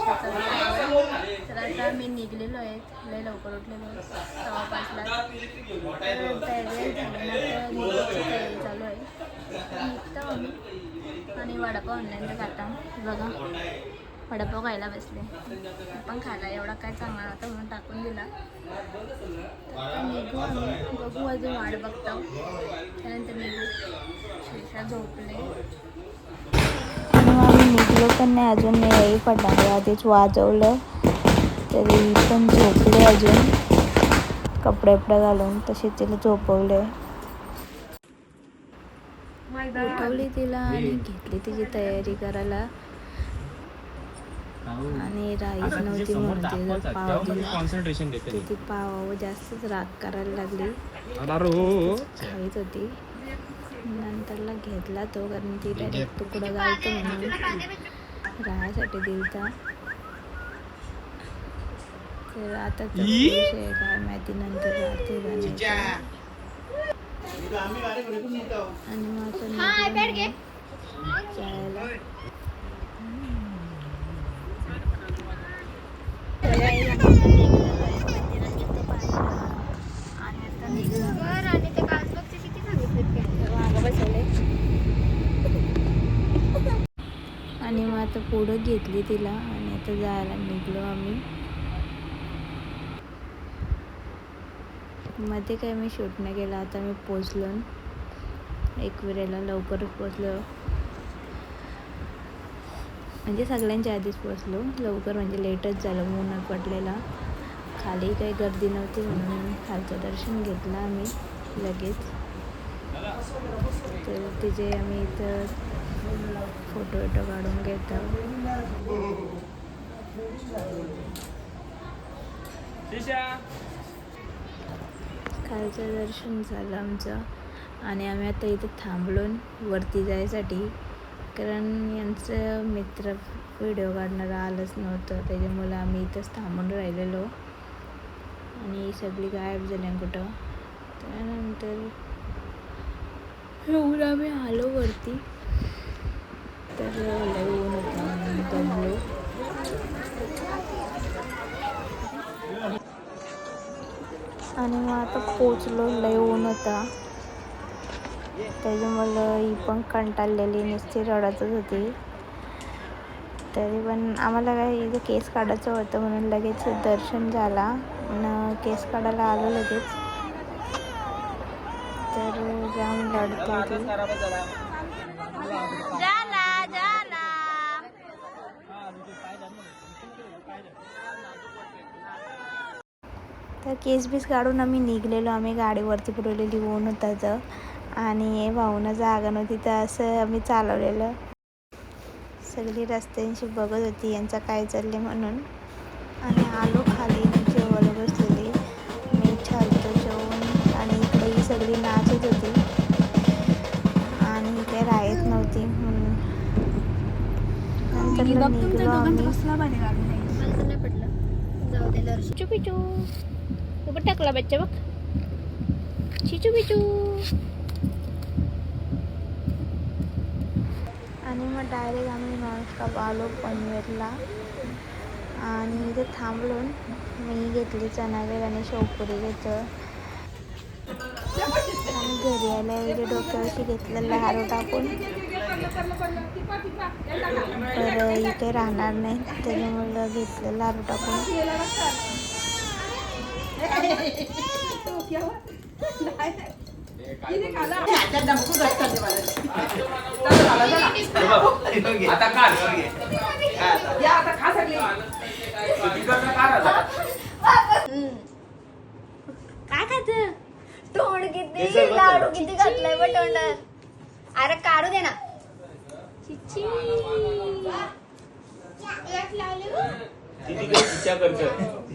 तर आता मी निघलेलो आहे, लय लवकर उठलेलो 5:15ला. तयारी चालू आहे. निघतो आम्ही आणि वडापाव ऑनलाईन खाता बघा. वडापाव खायला बसले, पण खायला एवढा काय चांगला नव्हता म्हणून टाकून दिला. तर निघू आम्ही, बघू अजून वाट बघतो, त्यानंतर निघू. श्रीषा झोपले आणि आम्ही निघलो पण नाही अजून, नाही फटाके आधीच वाजवलं तरी पण झोपले अजून. कपडे घालून तसे तिला झोपवले, उठवली तिला आणि घेतली तिची तयारी करायला. आणि राईस नव्हती म्हणून तिला पाव दिला. ती पाव जास्तच राग करायला लागली, खाईत होती. नंतरला घेतला तो, कारण ती डायरेक्ट तुकडं घालतो म्हणून राहायसाठी दिलता. तर आता काय माहिती नंतर राहते आणि मग जायला. आणि मग आता पुढं घेतली तिला आणि आता जायला निघलो आम्ही. मध्ये काय मी शूट नाही केला. आता मी पोचलो एकविरेला, लवकरच पोचलो, म्हणजे सगळ्यांच्या आधीच पोचलो. लवकर म्हणजे लेटच झालं, ऊन पडलेला. खाली काही गर्दी नव्हती म्हणून खालचं दर्शन घेतलं आम्ही लगेच. तर तिचे आम्ही इथं फोटो काढून घेतो. खालचं दर्शन झालं आमचं आणि आम्ही आता इथं थांबलो वरती जायसाठी, कारण यांचं मित्र व्हिडिओ काढणारं आलंच नव्हतं, त्याच्यामुळे आम्ही इथंच थांबून राहिलेलो. आणि सगळी गायब झाली कुठं. त्यानंतर येऊन आम्ही आलो वरती. तर लय ऊन होतं, दमलो. आणि मग आता पोचलो, लय ऊन होता, त्याच्यामुळं ही पण कंटाळलेली, नुसती रडतच होती. तरी पण आम्हाला काय इथं केस काढायचं होतं म्हणून लगेच दर्शन झाला आणि केस काढायला आलो लगेच. तर जाम रडत होती. तर केस बीस काढून आम्ही निघलेलो. आम्ही गाडीवरती पुरवलेली ऊन होता तर, आणि भाऊनं जागा नव्हती तर असं आम्ही चालवलेलं. सगळी रस्त्यांशी बघत होती यांचा काय चालले म्हणून. आणि आलो खाली, जेवायला बसलेली मी, छालतो जेवून. आणि इकडे ही सगळी नाचत होती आणि काही राहत नव्हती म्हणून नंतर निघलो आम्ही. चिचू पिचू उभं टाकला बच्चा बघ, चिचू पिचू. आणि मग डायरेक्ट आम्ही नॉनस्टॉप आलो पनवेलला. आणि इथे थांबलो. मी घेतली चणावेल आणि शेवपुरी घेतलं. आणि घरी आल्या इथे डोक्यावरशी घेतलं लारू टाकून. तर इथे राहणार नाही त्याच्यामुळे घेतलं लारू टाकून. काय खायचं? तोंड किती लाडू किती घातलाय बघ तोंडात. अरे काढू दे ना. चिची करत